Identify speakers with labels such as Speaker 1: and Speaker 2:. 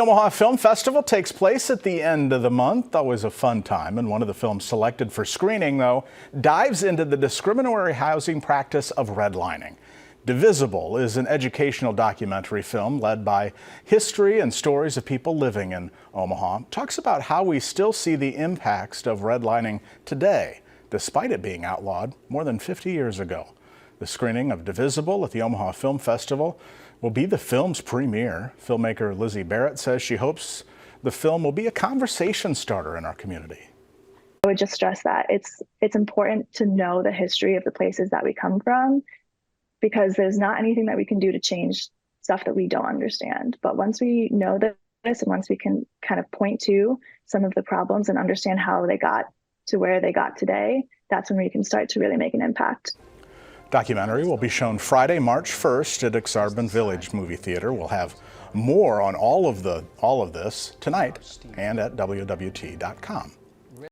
Speaker 1: Omaha Film Festival takes place at the end of the month. Always a fun time, and one of the films selected for screening, though, dives into the discriminatory housing practice of redlining. Divisible is an educational documentary film led by history and stories of people living in Omaha. It talks about how we still see the impacts of redlining today, despite it being outlawed more than 50 years ago. The screening of Divisible at the Omaha Film Festival will be the film's premiere. Filmmaker Lizzie Barrett says she hopes the film will be a conversation starter in our community.
Speaker 2: I would just stress that it's important to know the history of the places that we come from, because there's not anything that we can do to change stuff that we don't understand. But once we know this, and once we can kind of point to some of the problems and understand how they got to where they got today, that's when we can start to really make an impact.
Speaker 1: Documentary will be shown Friday, March 1st at Exarban Village Movie Theater. We'll have more on all of this tonight and at WWT.com.